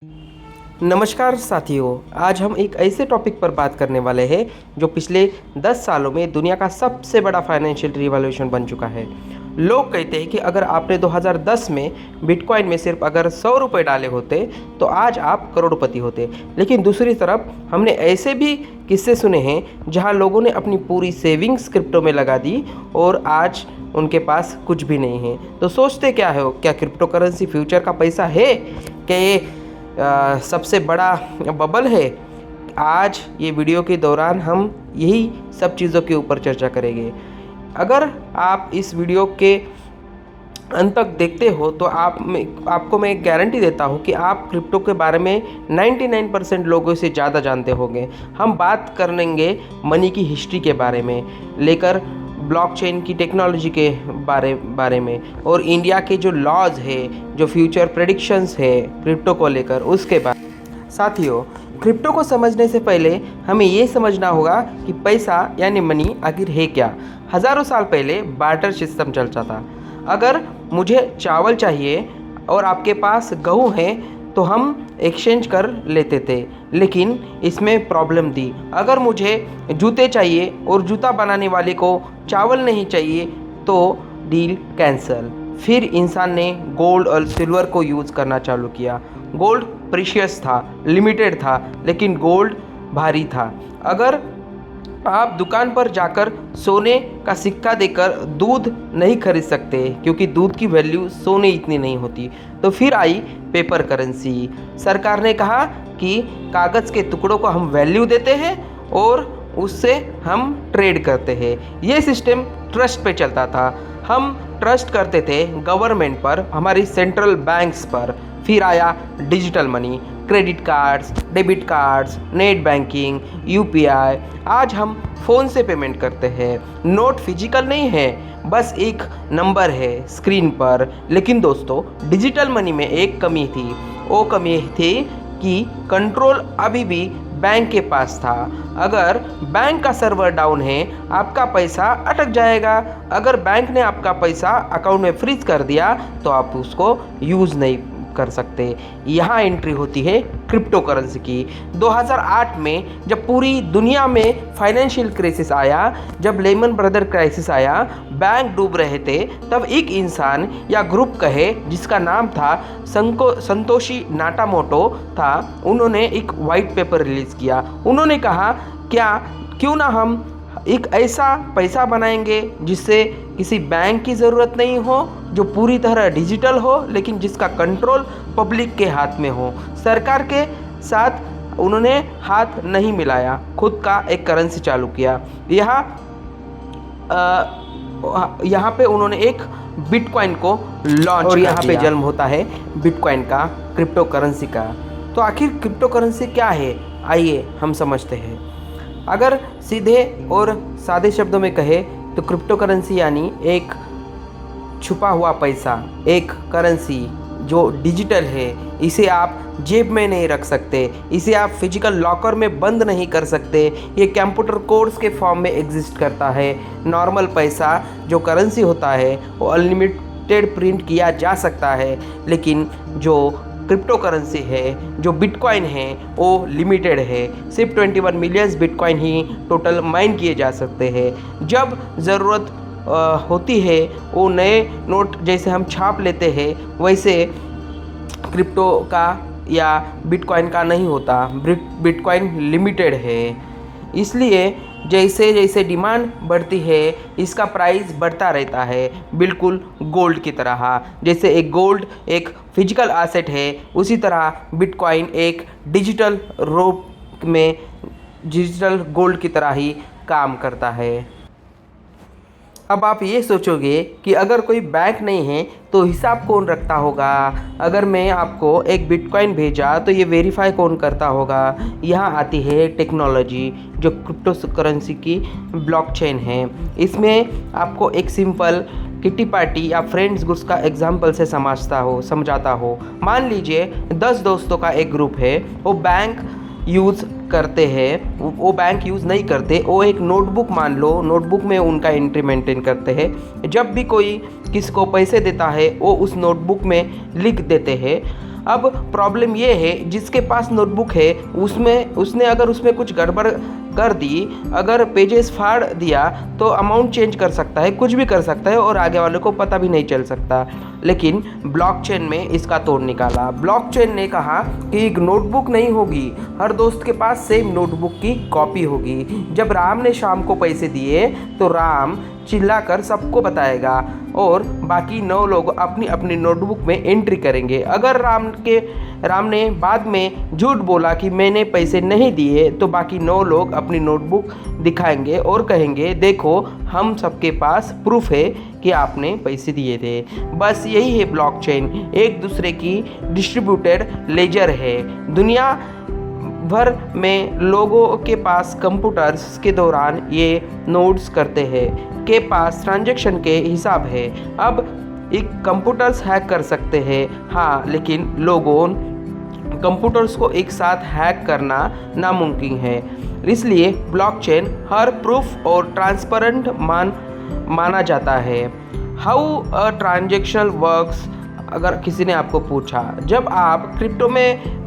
नमस्कार साथियों, आज हम एक ऐसे टॉपिक पर बात करने वाले हैं जो पिछले 10 सालों में दुनिया का सबसे बड़ा फाइनेंशियल रिवॉल्यूशन बन चुका है। लोग कहते हैं कि अगर आपने 2010 में बिटकॉइन में सिर्फ अगर 100 रुपये डाले होते तो आज आप करोड़पति होते। लेकिन दूसरी तरफ हमने ऐसे भी किस्से सुने हैं जहां लोगों ने अपनी पूरी सेविंग्स क्रिप्टो में लगा दी और आज उनके पास कुछ भी नहीं है। तो सोचते क्या है, क्या क्रिप्टो करेंसी फ्यूचर का पैसा है? क्या ये सबसे बड़ा बबल है? आज ये वीडियो के दौरान हम यही सब चीज़ों के ऊपर चर्चा करेंगे। अगर आप इस वीडियो के अंत तक देखते हो तो आपको मैं गारंटी देता हूँ कि आप क्रिप्टो के बारे में 99% लोगों से ज़्यादा जानते होंगे। हम बात करेंगे मनी की हिस्ट्री के बारे में, लेकर ब्लॉकचेन की टेक्नोलॉजी के बारे में, और इंडिया के जो लॉज है, जो फ्यूचर प्रेडिक्शंस है क्रिप्टो को लेकर, उसके बारे में। साथियों, क्रिप्टो को समझने से पहले हमें ये समझना होगा कि पैसा यानी मनी आखिर है क्या। हज़ारों साल पहले बार्टर सिस्टम चलता था। अगर मुझे चावल चाहिए और आपके पास गेहूँ है तो हम एक्सचेंज कर लेते थे, लेकिन इसमें प्रॉब्लम थी। अगर मुझे जूते चाहिए और जूता बनाने वाले को चावल नहीं चाहिए तो डील कैंसल। फिर इंसान ने गोल्ड और सिल्वर को यूज़ करना चालू किया। गोल्ड प्रीशियस था, लिमिटेड था, लेकिन गोल्ड भारी था। अगर आप दुकान पर जाकर सोने का सिक्का देकर दूध नहीं खरीद सकते, क्योंकि दूध की वैल्यू सोने इतनी नहीं होती। तो फिर आई पेपर करेंसी। सरकार ने कहा कि कागज़ के टुकड़ों को हम वैल्यू देते हैं और उससे हम ट्रेड करते हैं। ये सिस्टम ट्रस्ट पे चलता था। हम ट्रस्ट करते थे गवर्नमेंट पर, हमारी सेंट्रल बैंक्स पर। फिर आया digital money, credit cards, debit cards, net banking, UPI. आज हम फ़ोन से पेमेंट करते हैं। नोट फिजिकल नहीं है, बस एक नंबर है स्क्रीन पर। लेकिन दोस्तों, डिजिटल मनी में एक कमी थी। वो कमी थी कि कंट्रोल अभी भी बैंक के पास था। अगर बैंक का सर्वर डाउन है, आपका पैसा अटक जाएगा। अगर बैंक ने आपका पैसा अकाउंट में फ्रीज कर दिया तो आप उसको यूज़ नहीं कर सकते। यहाँ एंट्री होती है क्रिप्टो करेंसी की। 2008 में जब पूरी दुनिया में फाइनेंशियल क्राइसिस आया, जब लेमन ब्रदर क्राइसिस आया, बैंक डूब रहे थे, तब एक इंसान या ग्रुप कहे जिसका नाम था संतोशी नाकामोटो था, उन्होंने एक वाइट पेपर रिलीज़ किया। उन्होंने कहा क्यों ना हम एक ऐसा पैसा बनाएंगे जिससे किसी बैंक की ज़रूरत नहीं हो, जो पूरी तरह डिजिटल हो, लेकिन जिसका कंट्रोल पब्लिक के हाथ में हो। सरकार के साथ उन्होंने हाथ नहीं मिलाया, खुद का एक करेंसी चालू किया। यहाँ पे उन्होंने एक बिटकॉइन को लॉन्च, और यहाँ पे जन्म होता है बिटकॉइन का, क्रिप्टो करेंसी का। तो आखिर क्रिप्टो करेंसी क्या है, आइए हम समझते हैं। अगर सीधे और सादे शब्दों में कहे तो क्रिप्टो करेंसी यानी एक छुपा हुआ पैसा, एक करेंसी जो डिजिटल है। इसे आप जेब में नहीं रख सकते, इसे आप फिजिकल लॉकर में बंद नहीं कर सकते। ये कंप्यूटर कोड्स के फॉर्म में एग्जिस्ट करता है। नॉर्मल पैसा जो करेंसी होता है वो अनलिमिटेड प्रिंट किया जा सकता है, लेकिन जो क्रिप्टो करेंसी है, जो बिटकॉइन है, वो लिमिटेड है। सिर्फ 21 मिलियन बिटकॉइन ही टोटल माइन किए जा सकते हैं। जब ज़रूरत होती है वो नए नोट जैसे हम छाप लेते हैं, वैसे क्रिप्टो का या बिटकॉइन का नहीं होता। बिटकॉइन लिमिटेड है, इसलिए जैसे जैसे डिमांड बढ़ती है इसका प्राइस बढ़ता रहता है, बिल्कुल गोल्ड की तरह। जैसे एक गोल्ड एक फिजिकल एसेट है, उसी तरह बिटकॉइन एक डिजिटल रूप में डिजिटल गोल्ड की तरह ही काम करता है। अब आप ये सोचोगे कि अगर कोई बैंक नहीं है तो हिसाब कौन रखता होगा? अगर मैं आपको एक बिटकॉइन भेजा तो ये वेरीफाई कौन करता होगा? यहाँ आती है टेक्नोलॉजी, जो क्रिप्टो करेंसी की ब्लॉकचेन है। इसमें आपको एक सिंपल किटी पार्टी या फ्रेंड्स ग्रुप्स का एग्जाम्पल से समझाता हो। मान लीजिए 10 दोस्तों का एक ग्रुप है, वो बैंक यूज़ करते हैं, वो बैंक यूज़ नहीं करते, वो एक नोटबुक मान लो, नोटबुक में उनका एंट्री मेंटेन करते हैं। जब भी कोई किसी को पैसे देता है वो उस नोटबुक में लिख देते हैं। अब प्रॉब्लम ये है, जिसके पास नोटबुक है उसने अगर उसमें कुछ गड़बड़ कर दी, अगर पेजेस फाड़ दिया तो अमाउंट चेंज कर सकता है, कुछ भी कर सकता है और आगे वाले को पता भी नहीं चल सकता। लेकिन ब्लॉकचेन में इसका तोड़ निकाला। ब्लॉकचेन ने कहा कि एक नोटबुक नहीं होगी, हर दोस्त के पास सेम नोटबुक की कॉपी होगी। जब राम ने शाम को पैसे दिए तो राम चिल्लाकर सबको बताएगा और बाकी 9 लोग अपनी अपनी नोटबुक में एंट्री करेंगे। अगर राम ने बाद में झूठ बोला कि मैंने पैसे नहीं दिए तो बाकी 9 लोग अपनी नोटबुक दिखाएंगे और कहेंगे देखो हम सबके पास प्रूफ है कि आपने पैसे दिए थे। बस यही है ब्लॉकचेन, एक दूसरे की डिस्ट्रीब्यूटेड लेजर है। दुनिया भर में लोगों के पास कंप्यूटर्स के दौरान ये नोट्स करते हैं के पास ट्रांजैक्शन के हिसाब है। अब एक कंप्यूटर्स हैक कर सकते हैं, हाँ, लेकिन लोगों कंप्यूटर्स को एक साथ हैक करना नामुमकिन है। इसलिए ब्लॉकचेन हर प्रूफ और ट्रांसपेरेंट माना जाता है। हाउ अ ट्रांजैक्शन वर्क्स, अगर किसी ने आपको पूछा, जब आप क्रिप्टो में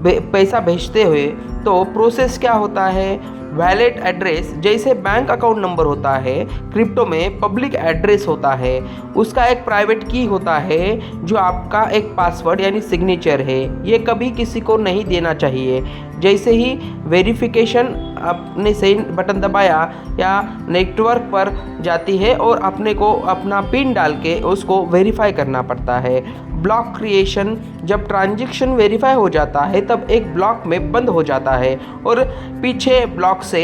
पैसा भेजते हुए तो प्रोसेस क्या होता है? वैलेट एड्रेस जैसे बैंक अकाउंट नंबर होता है, क्रिप्टो में पब्लिक एड्रेस होता है, उसका एक प्राइवेट की होता है जो आपका एक पासवर्ड यानी सिग्नेचर है। ये कभी किसी को नहीं देना चाहिए। जैसे ही वेरिफिकेशन आपने सही बटन दबाया या नेटवर्क पर जाती है और अपने को अपना पिन डाल के उसको वेरीफाई करना पड़ता है। ब्लॉक क्रिएशन, जब ट्रांजैक्शन वेरीफाई हो जाता है तब एक ब्लॉक में बंद हो जाता है और पीछे ब्लॉक से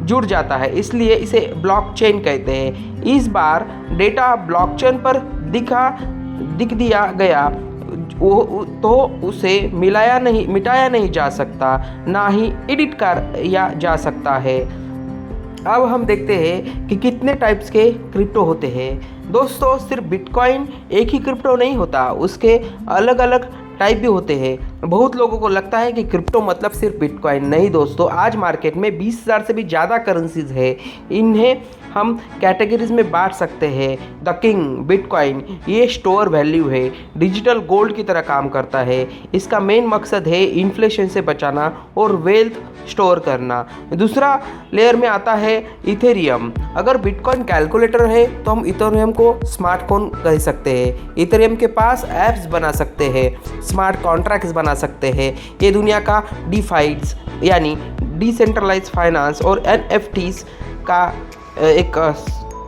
जुड़ जाता है, इसलिए इसे ब्लॉकचेन कहते हैं। इस बार डेटा ब्लॉकचेन पर दिख दिया गया तो उसे मिटाया नहीं जा सकता, ना ही एडिट किया जा सकता है। अब हम देखते हैं कि कितने टाइप्स के क्रिप्टो होते हैं। दोस्तों, सिर्फ बिटकॉइन एक ही क्रिप्टो नहीं होता, उसके अलग अलग टाइप भी होते हैं। बहुत लोगों को लगता है कि क्रिप्टो मतलब सिर्फ बिटकॉइन। नहीं दोस्तों, आज मार्केट में 20,000 से भी ज़्यादा करेंसीज है। इन्हें हम कैटेगरीज में बांट सकते हैं। द किंग बिटकॉइन, ये स्टोर वैल्यू है, डिजिटल गोल्ड की तरह काम करता है। इसका मेन मकसद है इन्फ्लेशन से बचाना और वेल्थ स्टोर करना। दूसरा लेयर में आता है इथेरियम। अगर बिटकॉइन कैलकुलेटर है तो हम इथेरियम को स्मार्टफोन कह सकते हैं। इथेरियम के पास ऐप्स बना सकते हैं, स्मार्ट कॉन्ट्रैक्ट्स बना सकते हैं। ये दुनिया का डीफाइड्स यानी डिसेंट्रलाइज फाइनेंस और एनएफटीज का एक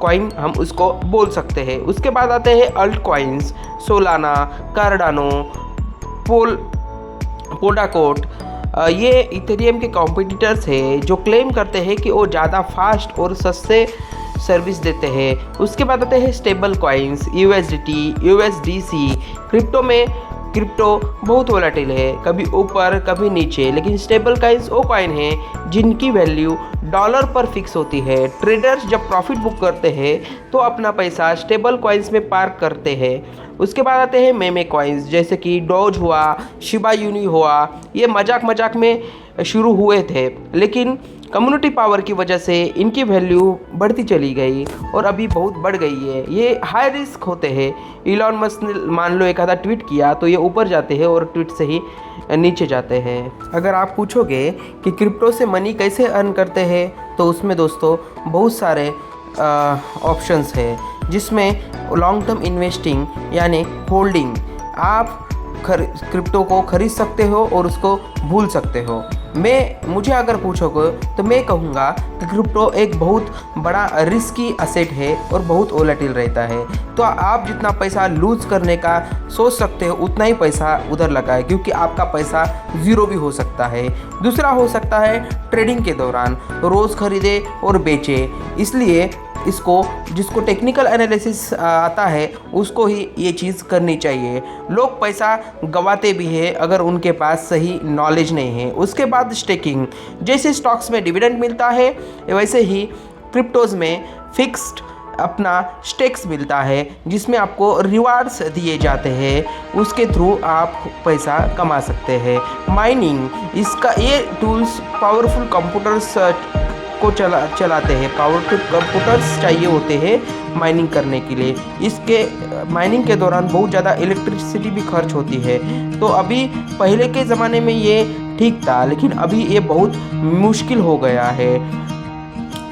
कॉइन हम उसको बोल सकते हैं। उसके बाद आते हैं अल्ट कॉइन्स, सोलाना, कार्डानो, पोडाकोट। ये इथेरियम के कॉम्पिटिटर्स हैं जो क्लेम करते हैं कि वो ज़्यादा फास्ट और सस्ते सर्विस देते हैं। उसके बाद आते हैं stable coins, USDT, USDC. Crypto बहुत वोलेटिल है, कभी ऊपर कभी नीचे, लेकिन स्टेबल कॉइन्स वो कॉइन हैं जिनकी वैल्यू डॉलर पर फिक्स होती है। ट्रेडर्स जब प्रॉफिट बुक करते हैं तो अपना पैसा स्टेबल कॉइन्स में पार्क करते हैं। उसके बाद आते हैं मेमे कॉइन्स, जैसे कि डॉज हुआ, शिबा यूनी हुआ। ये मजाक में शुरू हुए थे, लेकिन कम्युनिटी पावर की वजह से इनकी वैल्यू बढ़ती चली गई और अभी बहुत बढ़ गई है। ये हाई रिस्क होते हैं। इलॉन मस्क ने मान लो एक आधा ट्वीट किया तो ये ऊपर जाते हैं और ट्वीट से ही नीचे जाते हैं। अगर आप पूछोगे कि क्रिप्टो से मनी कैसे अर्न करते हैं तो उसमें दोस्तों बहुत सारे ऑप्शंस है, जिसमें लॉन्ग टर्म इन्वेस्टिंग यानी होल्डिंग, आप क्रिप्टो को खरीद सकते हो और उसको भूल सकते हो। मुझे अगर पूछोगे तो मैं कहूँगा कि क्रिप्टो एक बहुत बड़ा रिस्की असेट है और बहुत वोलेटिल रहता है। तो आप जितना पैसा लूज़ करने का सोच सकते हो उतना ही पैसा उधर लगाए, क्योंकि आपका पैसा ज़ीरो भी हो सकता है। दूसरा हो सकता है ट्रेडिंग के दौरान रोज़ खरीदे और बेचे, इसलिए जिसको टेक्निकल एनालिसिस आता है उसको ही ये चीज़ करनी चाहिए। लोग पैसा गंवाते भी हैं अगर उनके पास सही नॉलेज नहीं है। उसके बाद स्टेकिंग, जैसे स्टॉक्स में डिविडेंड मिलता है वैसे ही क्रिप्टोज़ में फिक्स्ड अपना स्टेक्स मिलता है, जिसमें आपको रिवार्ड्स दिए जाते हैं, उसके थ्रू आप पैसा कमा सकते हैं। माइनिंग, ये टूल्स पावरफुल कंप्यूटर्स को चलाते हैं, पावरफुल कंप्यूटर्स चाहिए होते हैं माइनिंग करने के लिए। इसके माइनिंग के दौरान बहुत ज़्यादा इलेक्ट्रिसिटी भी खर्च होती है। तो अभी पहले के ज़माने में ये ठीक था, लेकिन अभी ये बहुत मुश्किल हो गया है।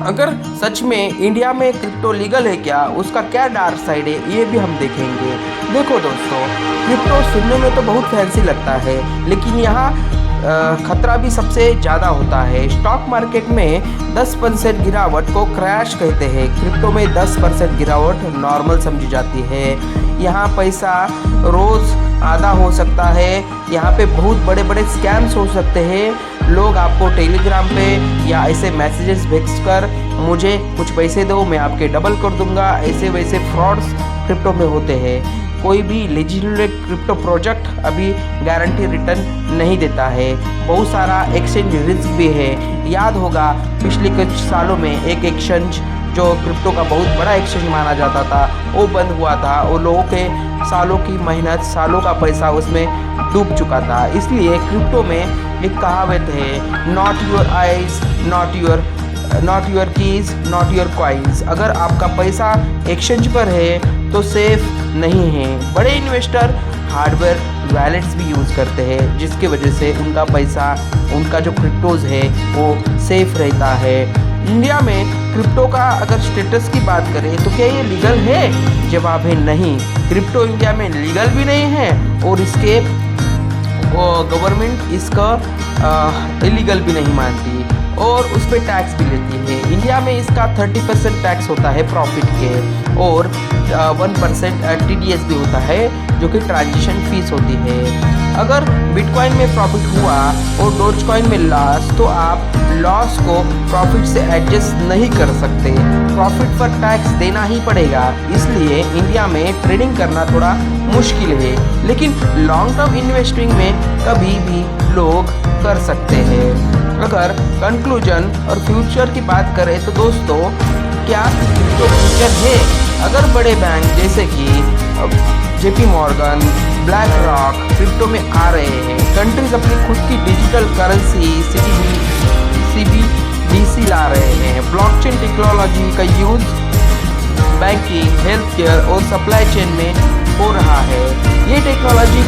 अगर सच में इंडिया में क्रिप्टो लीगल है क्या, उसका क्या डार्क साइड है, ये भी हम देखेंगे। देखो दोस्तों, क्रिप्टो सुनने में तो बहुत फैंसी लगता है, लेकिन यहाँ खतरा भी सबसे ज़्यादा होता है। स्टॉक मार्केट में 10% गिरावट को क्रैश कहते हैं। क्रिप्टो में 10% गिरावट नॉर्मल समझी जाती है। यहाँ पैसा रोज़ आधा हो सकता है। यहाँ पे बहुत बड़े बड़े स्कैम्स हो सकते हैं। लोग आपको टेलीग्राम पे या ऐसे मैसेजेस भेजकर मुझे कुछ पैसे दो, मैं आपके डबल कर दूंगा, ऐसे वैसे फ्रॉड्स क्रिप्टो में होते हैं। कोई भी लेजिटिमेट क्रिप्टो प्रोजेक्ट अभी गारंटी रिटर्न नहीं देता है। बहुत सारा एक्सचेंज रिस्क भी है। याद होगा पिछले कुछ सालों में एक एक्सचेंज जो क्रिप्टो का बहुत बड़ा एक्सचेंज माना जाता था, वो बंद हुआ था और लोगों के सालों की मेहनत, सालों का पैसा उसमें डूब चुका था। इसलिए क्रिप्टो में एक कहावत है, not your eyes not your keys not your coins. अगर आपका पैसा एक्सचेंज पर है तो सेफ नहीं है। बड़े इन्वेस्टर हार्डवेयर वैलेट्स भी यूज़ करते हैं, जिसकी वजह से उनका पैसा, उनका जो क्रिप्टोज़ है वो सेफ रहता है। इंडिया में क्रिप्टो का अगर स्टेटस की बात करें तो क्या ये लीगल है? जवाब है नहीं। क्रिप्टो इंडिया में लीगल भी नहीं है और इसके गवर्नमेंट इसका इलीगल भी नहीं मानती और उस पर टैक्स भी लेती है। इंडिया में इसका 30% टैक्स होता है प्रॉफिट के और 1% TDS भी होता है, जो कि ट्रांजेक्शन फीस होती है। अगर बिटकॉइन में प्रॉफिट हुआ और डोजकॉइन में लॉस, तो आप लॉस को प्रॉफिट से एडजस्ट नहीं कर सकते। प्रॉफिट पर टैक्स देना ही पड़ेगा। इसलिए इंडिया में ट्रेडिंग करना थोड़ा मुश्किल है, लेकिन लॉन्ग टर्म इन्वेस्टिंग में कभी भी लोग कर सकते हैं। अगर कंक्लूजन और फ्यूचर की बात करें तो दोस्तों, क्या क्रिप्टो फ्यूचर है? अगर बड़े बैंक जैसे कि JP Morgan, black rock crypto में आ रहे हैं, कंट्रीज अपनी खुद की डिजिटल करेंसी CBDC ला रहे हैं, ब्लॉकचेन टेक्नोलॉजी का यूज बैंकिंग, हेल्थ केयर और सप्लाई चेन में हो रहा है। ये टेक्नोलॉजी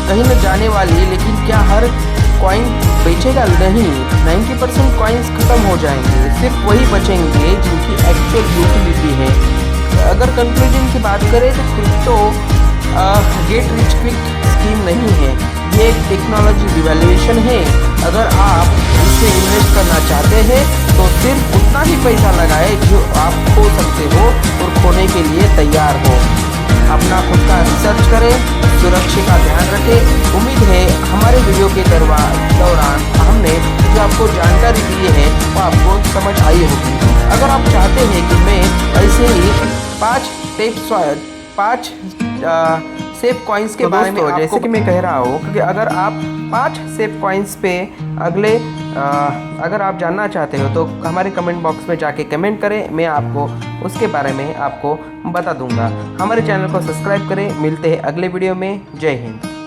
कहीं न जाने वाली है, लेकिन क्या हर कॉइन बेचेगा? नहीं। 90% कॉइन्स खत्म हो जाएंगे, सिर्फ वही बचेंगे जिनकी एक्चुअल यूटिलिटी है। अगर कंक्लूजन की बात करें तो crypto get rich quick scheme नहीं है, ये एक टेक्नोलॉजी रिवॉल्यूशन है। अगर आप इससे इन्वेस्ट करना चाहते हैं तो सिर्फ उतना ही पैसा लगाएं जो आप खो सकते हो और खोने के लिए तैयार हो। अपना खुद का रिसर्च करें, सुरक्षा का ध्यान रखें। उम्मीद है हमारे वीडियो के दौरान हमने जो आपको जानकारी दी है वो आपको समझ आई होगी। अगर आप चाहते हैं कि मैं ऐसे ही 5 सेफ कॉइन्स के बारे में, जैसे कि मैं कह रहा हूँ, क्योंकि अगर आप 5 सेफ कॉइन्स पे अगर आप जानना चाहते हो तो हमारे कमेंट बॉक्स में जाके कमेंट करें, मैं आपको उसके बारे में आपको बता दूंगा। हमारे चैनल को सब्सक्राइब करें। मिलते हैं अगले वीडियो में। जय हिंद।